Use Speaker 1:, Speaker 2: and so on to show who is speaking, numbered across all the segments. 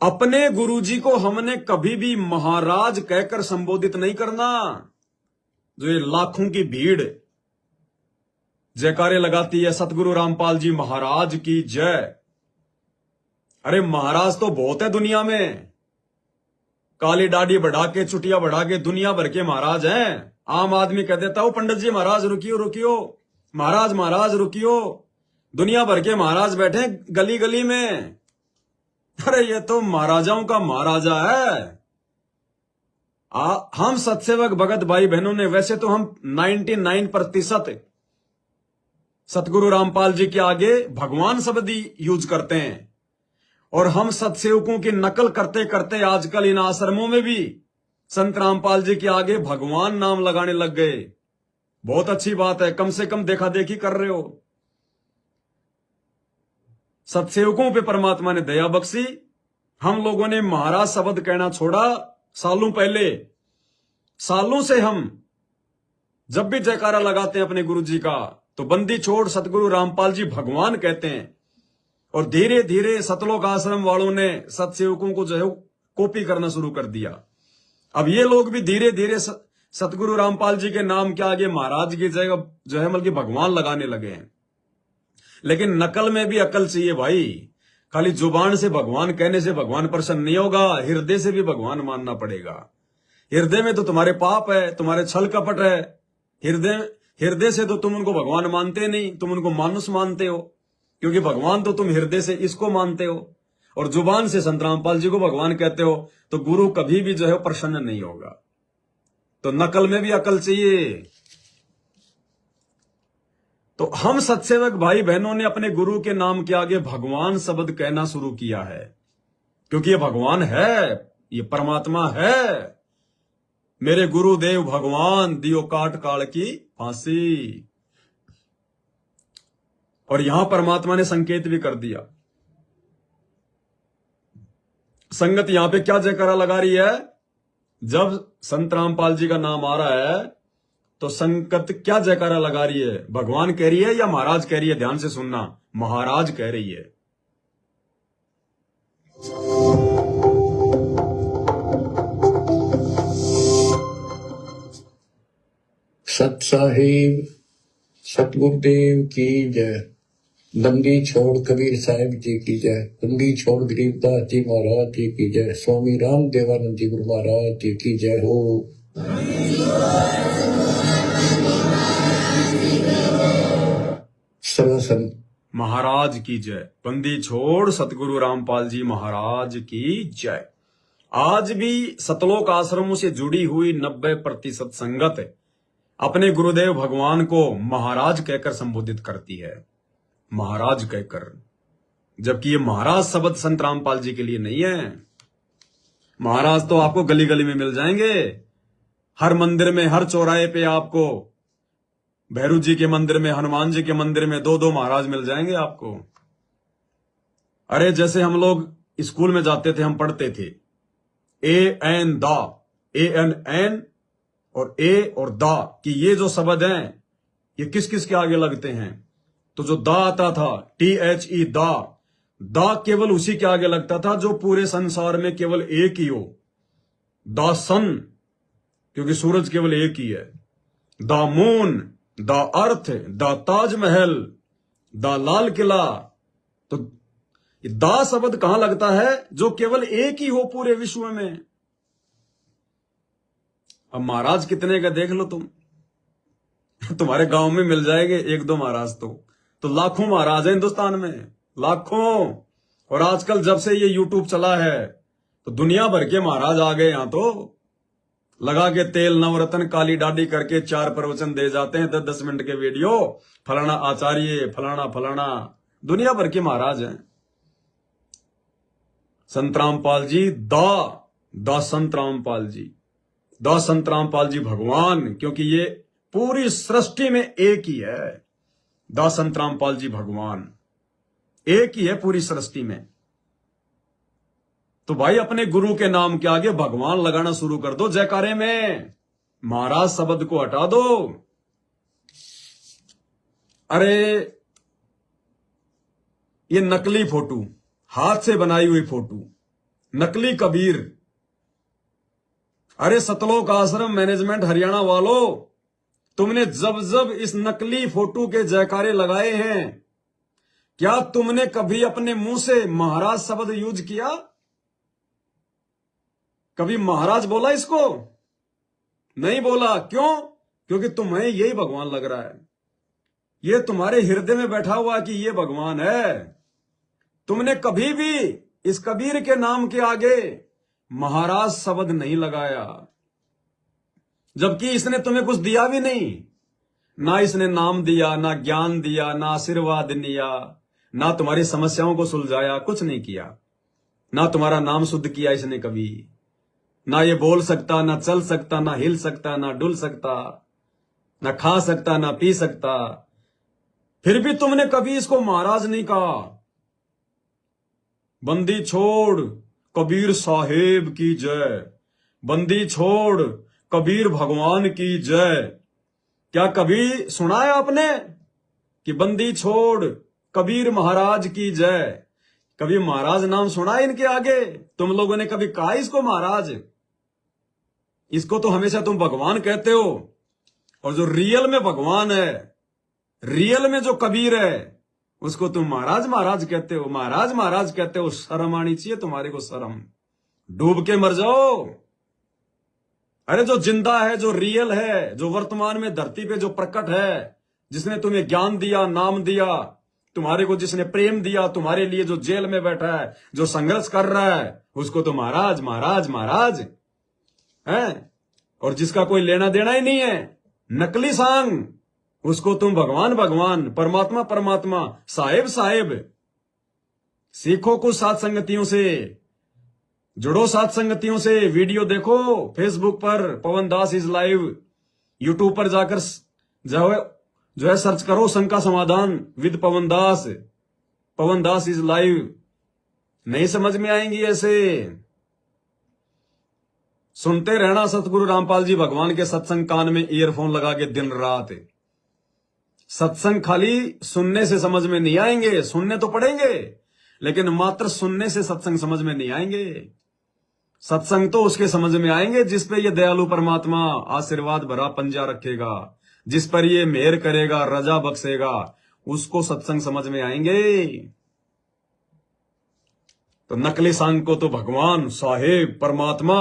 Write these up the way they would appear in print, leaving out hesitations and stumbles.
Speaker 1: अपने गुरुजी को हमने कभी भी महाराज कहकर संबोधित नहीं करना। जो ये लाखों की भीड़ जयकारे लगाती है सतगुरु रामपाल जी महाराज की जय। अरे महाराज तो बहुत है दुनिया में, काली दाढ़ी बढ़ा के चुटिया बढ़ा के दुनिया भर के महाराज हैं। आम आदमी कह देता हूं पंडित जी महाराज रुकियो रुकियो, महाराज महाराज रुकियो, दुनिया भर के महाराज बैठे गली गली में। अरे ये तो महाराजाओं का महाराजा है। हम सत्सेवक भगत भाई बहनों ने, वैसे तो हम 99% सतगुरु रामपाल जी के आगे भगवान शब्द ही यूज करते हैं, और हम सत्सेवकों की नकल करते करते आजकल इन आश्रमों में भी संत रामपाल जी के आगे भगवान नाम लगाने लग गए। बहुत अच्छी बात है, कम से कम देखा देखी कर रहे हो। सत्सेवकों पे परमात्मा ने दया बख्शी। हम लोगों ने महाराज शब्द कहना छोड़ा सालों पहले। सालों से हम जब भी जयकारा लगाते हैं अपने गुरु जी का, तो बंदी छोड़ सतगुरु रामपाल जी भगवान कहते हैं। और धीरे धीरे सतलोक आश्रम वालों ने सत्सेवकों को जो है कॉपी करना शुरू कर दिया। अब ये लोग भी धीरे धीरे सतगुरु रामपाल जी के नाम के आगे महाराज की जगह जो है बल्कि भगवान लगाने लगे हैं। लेकिन नकल में भी अकल चाहिए भाई। खाली जुबान से भगवान कहने से भगवान प्रसन्न नहीं होगा, हृदय से भी भगवान मानना पड़ेगा। हृदय में तो तुम्हारे पाप है, तुम्हारे छल कपट है। हृदय से तो तुम उनको भगवान मानते नहीं, तुम उनको मानुष मानते हो, क्योंकि भगवान तो तुम हृदय से इसको मानते हो, और जुबान से संत रामपाल जी को भगवान कहते हो। तो गुरु कभी भी जो है प्रसन्न नहीं होगा। तो नकल में भी अकल चाहिए। तो हम सत्सेवक भाई बहनों ने अपने गुरु के नाम के आगे भगवान शब्द कहना शुरू किया है, क्योंकि ये भगवान है, ये परमात्मा है। मेरे गुरुदेव भगवान दियो काट काल की फांसी। और यहां परमात्मा ने संकेत भी कर दिया। संगत यहां पे क्या जयकारा लगा रही है? जब संत रामपाल जी का नाम आ रहा है तो संगत क्या जयकारा लगा रही है? भगवान कह रही है या महाराज कह रही है? ध्यान से सुनना, महाराज कह रही है।
Speaker 2: सत साहिब सतगुरुदेव की जय। दंगी छोड़ कबीर साहिब जी की जय। दंगी छोड़ गरीबदास जी महाराज जी की जय। स्वामी राम देवानंद जी गुरु महाराज जी की जय हो। सर्वसंत
Speaker 1: महाराज की जय। बंदी छोड़ सतगुरु रामपाल जी महाराज की जय। आज भी सतलोक आश्रमों से जुड़ी हुई 90% संगत अपने गुरुदेव भगवान को महाराज कहकर संबोधित करती है, महाराज कहकर। जबकि ये महाराज शब्द संत रामपाल जी के लिए नहीं है। महाराज तो आपको गली गली में मिल जाएंगे। हर मंदिर में, हर चौराहे पे आपको, भैरू जी के मंदिर में, हनुमान जी के मंदिर में 2-2 महाराज मिल जाएंगे आपको। अरे जैसे हम लोग स्कूल में जाते थे, हम पढ़ते थे AN दा, AN और ए और दा कि ये जो शब्द हैं ये किस किस के आगे लगते हैं। तो जो दा आता था THE दा केवल उसी के आगे लगता था जो पूरे संसार में केवल एक ही हो। दा सन, क्योंकि सूरज केवल एक ही है। दा मून, दा अर्थ, दा ताजमहल, दा लाल किला। तो दा शब्द कहां लगता है? जो केवल एक ही हो पूरे विश्व में। अब महाराज कितने का देख लो तुम। तुम्हारे गांव में मिल जाएंगे 1-2 महाराज, तो लाखों महाराज हैं हिंदुस्तान में, लाखों। और आजकल जब से ये YouTube चला है तो दुनिया भर के महाराज आ गए। यहां तो लगा के तेल नवरत्न काली डाडी करके 4 प्रवचन दे जाते हैं 10-10 मिनट के वीडियो। फलाना आचार्य, फलाना फलाना, दुनिया भर के महाराज हैं। संत रामपाल जी दा संत रामपाल जी, दा संत रामपाल जी भगवान, क्योंकि ये पूरी सृष्टि में एक ही है। दा संत रामपाल जी भगवान एक ही है पूरी सृष्टि में। तो भाई अपने गुरु के नाम के आगे भगवान लगाना शुरू कर दो जयकारे में। महाराज शब्द को हटा दो। अरे ये नकली फोटो, हाथ से बनाई हुई फोटो, नकली कबीर। अरे सतलोक आश्रम मैनेजमेंट हरियाणा वालों, तुमने जब जब इस नकली फोटो के जयकारे लगाए हैं, क्या तुमने कभी अपने मुंह से महाराज शब्द यूज किया? कभी महाराज बोला इसको? नहीं बोला। क्यों? क्योंकि तुम्हें यही भगवान लग रहा है, ये तुम्हारे हृदय में बैठा हुआ कि ये भगवान है। तुमने कभी भी इस कबीर के नाम के आगे महाराज शब्द नहीं लगाया, जबकि इसने तुम्हें कुछ दिया भी नहीं। ना इसने नाम दिया, ना ज्ञान दिया, ना आशीर्वाद दिया, ना तुम्हारी समस्याओं को सुलझाया, कुछ नहीं किया। ना तुम्हारा नाम शुद्ध किया इसने कभी। ना ये बोल सकता, ना चल सकता, ना हिल सकता, ना डुल सकता, ना खा सकता, ना पी सकता, फिर भी तुमने कभी इसको महाराज नहीं कहा। बंदी छोड़ कबीर साहेब की जय, बंदी छोड़ कबीर भगवान की जय। क्या कभी सुना है आपने कि बंदी छोड़ कबीर महाराज की जय? कभी महाराज नाम सुना है इनके आगे? तुम लोगों ने कभी कहा इसको महाराज? इसको तो हमेशा तुम भगवान कहते हो, और जो रियल में भगवान है, रियल में जो कबीर है, उसको तुम महाराज महाराज कहते हो, महाराज महाराज कहते हो। शर्म आनी चाहिए तुम्हारे को, शर्म। डूब के मर जाओ। अरे जो जिंदा है, जो रियल है, जो वर्तमान में धरती पे जो प्रकट है, जिसने तुम्हें ज्ञान दिया, नाम दिया, तुम्हारे को जिसने प्रेम दिया, तुम्हारे लिए जो जेल में बैठा है, जो संघर्ष कर रहा है, उसको तो महाराज महाराज महाराज है। और जिसका कोई लेना देना ही नहीं है, नकली सांग, उसको तुम भगवान भगवान, परमात्मा परमात्मा, साहेब साहेब। सीखो कुछ साथ संगतियों से, जुड़ो साथ संगतियों से। वीडियो देखो फेसबुक पर पवन दास इज लाइव, यूट्यूब पर जाकर जो है सर्च करो शंका समाधान with Pawan Das, Pawan Das is live. नहीं समझ में आएंगी ऐसे। सुनते रहना सतगुरु रामपाल जी भगवान के सत्संग, कान में ईयरफोन लगा के दिन रात। सत्संग खाली सुनने से समझ में नहीं आएंगे, सुनने तो पड़ेंगे, लेकिन मात्र सुनने से सत्संग समझ में नहीं आएंगे। सत्संग तो उसके समझ में आएंगे जिस पे ये दयालु परमात्मा आशीर्वाद भरा पंजा रखेगा, जिस पर ये मेहर करेगा, रजा बख्शेगा, उसको सत्संग समझ में आएंगे। तो नकली सांग को तो भगवान, साहेब, परमात्मा,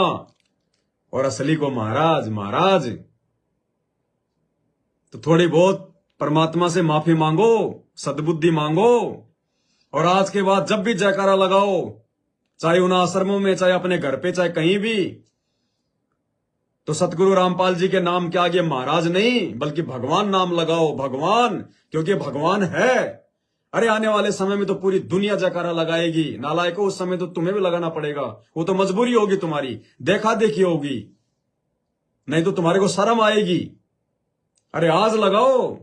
Speaker 1: और असली को महाराज महाराज। तो थोड़ी बहुत परमात्मा से माफी मांगो, सद्बुद्धि मांगो, और आज के बाद जब भी जयकारा लगाओ, चाहे उन आश्रमों में, चाहे अपने घर पे, चाहे कहीं भी, तो सतगुरु रामपाल जी के नाम के आगे महाराज नहीं बल्कि भगवान नाम लगाओ। भगवान, क्योंकि भगवान है। अरे आने वाले समय में तो पूरी दुनिया जयकारा लगाएगी। नालायको, उस समय तो तुम्हें भी लगाना पड़ेगा, वो तो मजबूरी होगी तुम्हारी, देखा देखी होगी, नहीं तो तुम्हारे को शर्म आएगी। अरे आज लगाओ,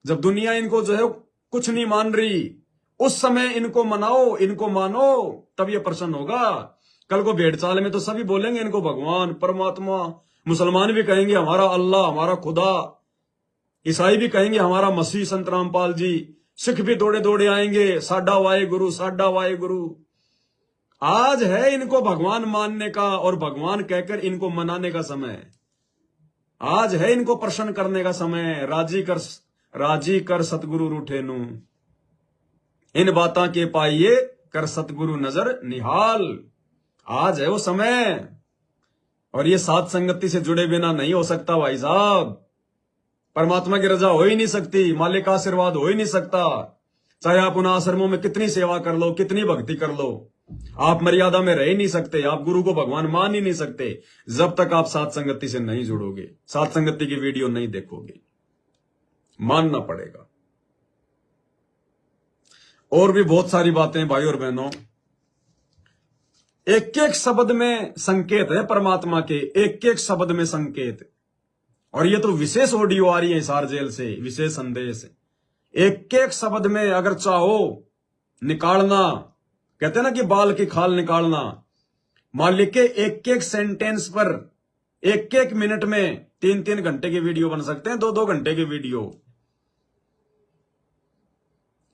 Speaker 1: जब दुनिया इनको जो है कुछ नहीं मान रही, उस समय इनको मनाओ, इनको मानो, तब ये प्रसन्न होगा। कल को भेड़ चाल में तो सभी बोलेंगे इनको भगवान, परमात्मा। मुसलमान भी कहेंगे हमारा अल्लाह, हमारा खुदा। ईसाई भी कहेंगे हमारा मसीह संत रामपाल जी। सिख भी दौड़े दौड़े आएंगे, साडा वाहे गुरु, साडा वाहे गुरु। आज है इनको भगवान मानने का और भगवान कहकर इनको मनाने का समय। आज है इनको प्रसन्न करने का समय। राजी कर सतगुरु रूठे नू, इन बातां के पाइए कर सतगुरु नजर निहाल। आज है वो समय, और ये साथ संगति से जुड़े बिना नहीं हो सकता भाई साहब। परमात्मा की रजा हो ही नहीं सकती, मालिक का आशीर्वाद हो ही नहीं सकता। चाहे आप उन आश्रमों में कितनी सेवा कर लो, कितनी भक्ति कर लो, आप मर्यादा में रह ही नहीं सकते, आप गुरु को भगवान मान ही नहीं सकते जब तक आप साथ संगति से नहीं जुड़ोगे, साथ संगति की वीडियो नहीं देखोगे। मानना पड़ेगा। और भी बहुत सारी बातें भाई और बहनों, एक एक शब्द में संकेत है परमात्मा के, एक एक शब्द में संकेत। और ये तो विशेष ऑडियो आ रही है हिसार जेल से, विशेष संदेश। एक एक शब्द में अगर चाहो निकालना, कहते ना कि बाल की खाल निकालना, मालिक के एक एक सेंटेंस पर एक एक मिनट में 3-3 घंटे की वीडियो बन सकते हैं, 2-2 घंटे की वीडियो।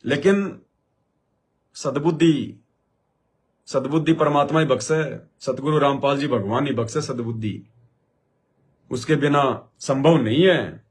Speaker 1: लेकिन सद्बुद्धि, सद्बुद्धि परमात्मा ही बख्शे, सतगुरु रामपाल जी भगवान ही बख्शे सद्बुद्धि, उसके बिना संभव नहीं है।